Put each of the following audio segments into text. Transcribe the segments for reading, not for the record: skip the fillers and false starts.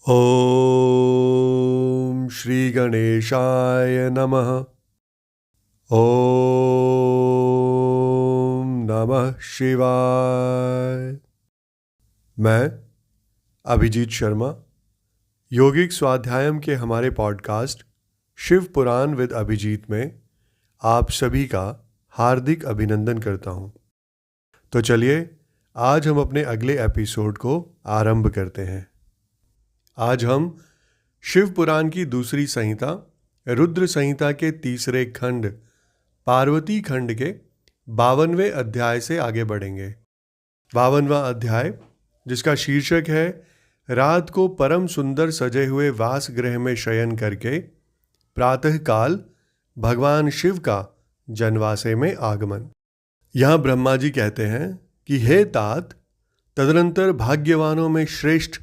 ओम श्री गणेशाय नमः। ओम नमः शिवाय। मैं अभिजीत शर्मा योगिक स्वाध्यायम के हमारे पॉडकास्ट शिव पुराण विद अभिजीत में आप सभी का हार्दिक अभिनंदन करता हूं। तो चलिए आज हम अपने अगले एपिसोड को आरंभ करते हैं। आज हम शिव पुराण की दूसरी संहिता रुद्र संहिता के तीसरे खंड पार्वती खंड के 52वें अध्याय से आगे बढ़ेंगे। 52वां अध्याय, जिसका शीर्षक है रात को परम सुंदर सजे हुए वास गृह में शयन करके प्रातःकाल भगवान शिव का जनवासे में आगमन। यहाँ ब्रह्मा जी कहते हैं कि हे तात, तदनंतर भाग्यवानों में श्रेष्ठ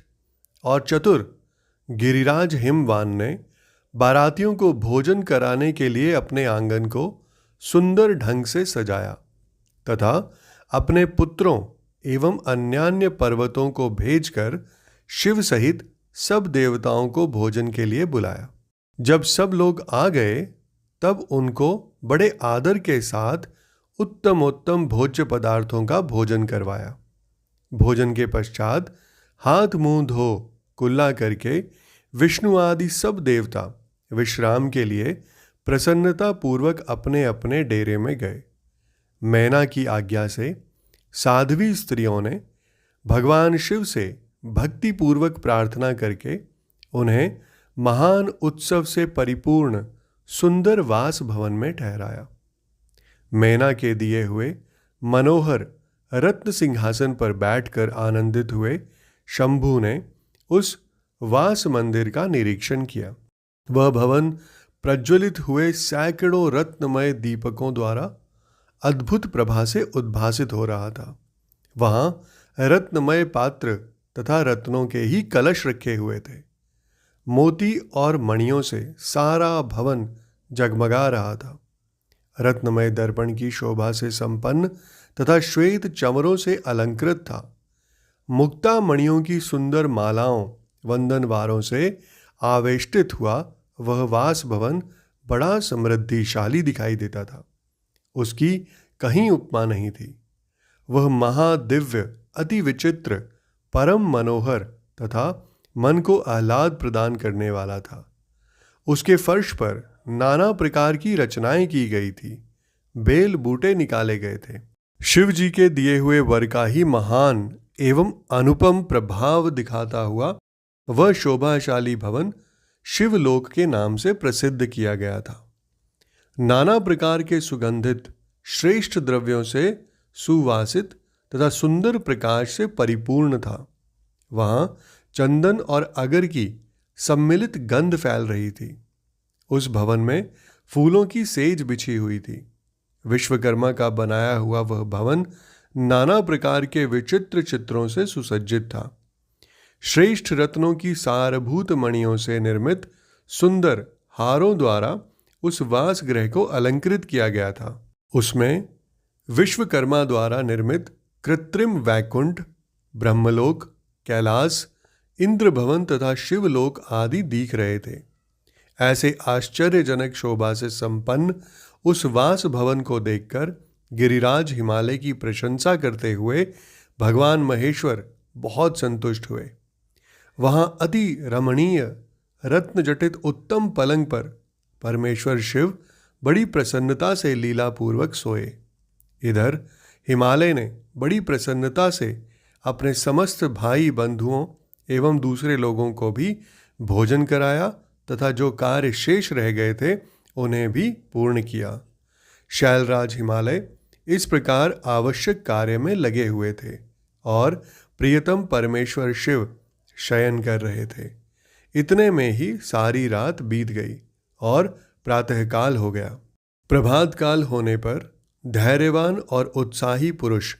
और चतुर गिरिराज हिमवान ने बारातियों को भोजन कराने के लिए अपने आंगन को सुंदर ढंग से सजाया तथा अपने पुत्रों एवं अन्यान्य पर्वतों को भेजकर शिव सहित सब देवताओं को भोजन के लिए बुलाया। जब सब लोग आ गए तब उनको बड़े आदर के साथ उत्तमोत्तम भोज्य पदार्थों का भोजन करवाया। भोजन के पश्चात हाथ मुंह धो कुल्ला करके विष्णु आदि सब देवता विश्राम के लिए प्रसन्नता पूर्वक अपने अपने डेरे में गए। मैना की आज्ञा से साध्वी स्त्रियों ने भगवान शिव से भक्ति पूर्वक प्रार्थना करके उन्हें महान उत्सव से परिपूर्ण सुंदर वास भवन में ठहराया। मैना के दिए हुए मनोहर रत्न सिंहासन पर बैठकर आनंदित हुए शंभु ने उस वास मंदिर का निरीक्षण किया। वह भवन प्रज्वलित हुए सैकड़ों रत्नमय दीपकों द्वारा अद्भुत प्रभा से उद्भासित हो रहा था। वहां रत्नमय पात्र तथा रत्नों के ही कलश रखे हुए थे। मोती और मणियों से सारा भवन जगमगा रहा था। रत्नमय दर्पण की शोभा से संपन्न तथा श्वेत चमरों से अलंकृत था। मुक्ता मणियों की सुंदर मालाओं वंदनवारों से आवेष्टित हुआ वह वास भवन बड़ा समृद्धिशाली दिखाई देता था। उसकी कहीं उपमा नहीं थी। वह महादिव्य, अति विचित्र, परम मनोहर तथा मन को आह्लाद प्रदान करने वाला था। उसके फर्श पर नाना प्रकार की रचनाएं की गई थी। बेल बूटे निकाले गए थे। शिव जी के दिए हुए वर का ही महान एवं अनुपम प्रभाव दिखाता हुआ वह शोभाशाली भवन शिवलोक के नाम से प्रसिद्ध किया गया था। नाना प्रकार के सुगंधित श्रेष्ठ द्रव्यों से सुवासित तथा सुंदर प्रकाश से परिपूर्ण था। वहां चंदन और अगर की सम्मिलित गंध फैल रही थी। उस भवन में फूलों की सेज बिछी हुई थी। विश्वकर्मा का बनाया हुआ वह भवन नाना प्रकार के विचित्र चित्रों से सुसज्जित था। श्रेष्ठ रत्नों की सारभूत मणियों से निर्मित सुंदर हारों द्वारा उस वास गृह को अलंकृत किया गया था। उसमें विश्वकर्मा द्वारा निर्मित कृत्रिम वैकुंठ, ब्रह्मलोक, कैलाश, इंद्र भवन तथा शिवलोक आदि दिख रहे थे। ऐसे आश्चर्यजनक शोभा से संपन्न उस वास भवन को देखकर गिरिराज हिमालय की प्रशंसा करते हुए भगवान महेश्वर बहुत संतुष्ट हुए। वहां अति रमणीय रत्न जटित उत्तम पलंग पर परमेश्वर शिव बड़ी प्रसन्नता से लीलापूर्वक सोए। इधर हिमालय ने बड़ी प्रसन्नता से अपने समस्त भाई बंधुओं एवं दूसरे लोगों को भी भोजन कराया तथा जो कार्य शेष रह गए थे उन्हें भी पूर्ण किया। शैलराज हिमालय इस प्रकार आवश्यक कार्य में लगे हुए थे और प्रियतम परमेश्वर शिव शयन कर रहे थे। इतने में ही सारी रात बीत गई और प्रातःकाल हो गया। प्रभात काल होने पर धैर्यवान और उत्साही पुरुष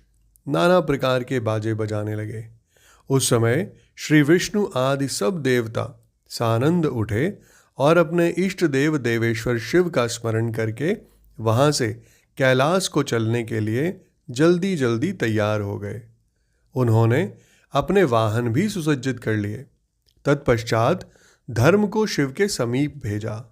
नाना प्रकार के बाजे बजाने लगे। उस समय श्री विष्णु आदि सब देवता सानंद उठे और अपने इष्ट देव देवेश्वर शिव का स्मरण करके वहां से कैलाश को चलने के लिए जल्दी जल्दी तैयार हो गए। उन्होंने अपने वाहन भी सुसज्जित कर लिए। तत्पश्चात धर्म को शिव के समीप भेजा।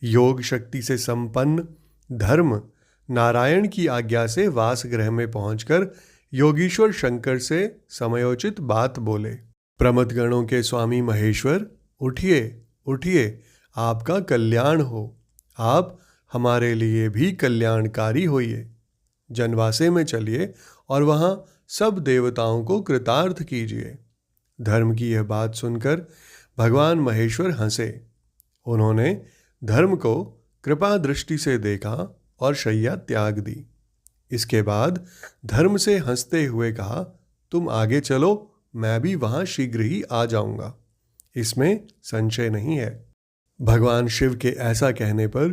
योग शक्ति से संपन्न धर्म नारायण की आज्ञा से वासगृह में पहुंचकर योगीश्वर शंकर से समयोचित बात बोले। प्रमथ गणों के स्वामी महेश्वर, उठिए उठिए, आपका कल्याण हो, आप हमारे लिए भी कल्याणकारी होइए। जनवासे में चलिए और वहाँ सब देवताओं को कृतार्थ कीजिए। धर्म की यह बात सुनकर भगवान महेश्वर हंसे। उन्होंने धर्म को कृपा दृष्टि से देखा और शैया त्याग दी। इसके बाद धर्म से हंसते हुए कहा, तुम आगे चलो, मैं भी वहाँ शीघ्र ही आ जाऊंगा, इसमें संशय नहीं है। भगवान शिव के ऐसा कहने पर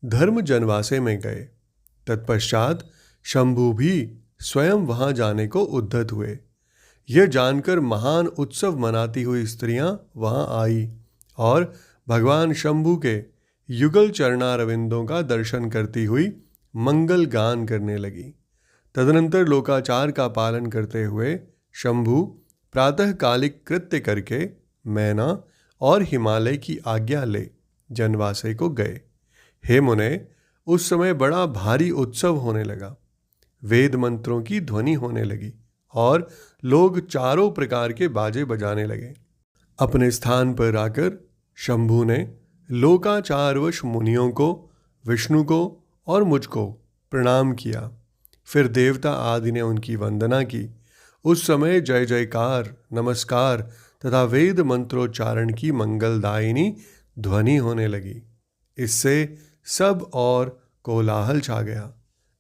धर्म जनवासे में गए। तत्पश्चात शंभु भी स्वयं वहां जाने को उद्यत हुए। यह जानकर महान उत्सव मनाती हुई स्त्रियां वहां आई और भगवान शंभु के युगल चरणारविंदों का दर्शन करती हुई मंगल गान करने लगी। तदनंतर लोकाचार का पालन करते हुए शंभु प्रातःकालिक कृत्य करके मैना और हिमालय की आज्ञा ले जनवासे को गए। हे मुने, उस समय बड़ा भारी उत्सव होने लगा। वेद मंत्रों की ध्वनि होने लगी और लोग चारों प्रकार के बाजे बजाने लगे। अपने स्थान पर आकर शंभु ने लोकाचारवश मुनियों को, विष्णु को और मुझको प्रणाम किया। फिर देवता आदि ने उनकी वंदना की। उस समय जय जयकार, नमस्कार तथा वेद मंत्रोच्चारण की मंगलदायिनी ध्वनि होने लगी। इससे सब और कोलाहल छा गया।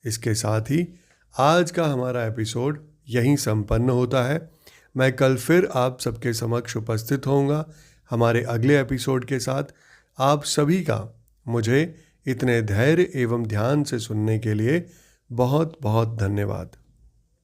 इसके साथ ही आज का हमारा एपिसोड यहीं संपन्न होता है। मैं कल फिर आप सबके समक्ष उपस्थित होऊंगा हमारे अगले एपिसोड के साथ। आप सभी का मुझे इतने धैर्य एवं ध्यान से सुनने के लिए बहुत बहुत धन्यवाद।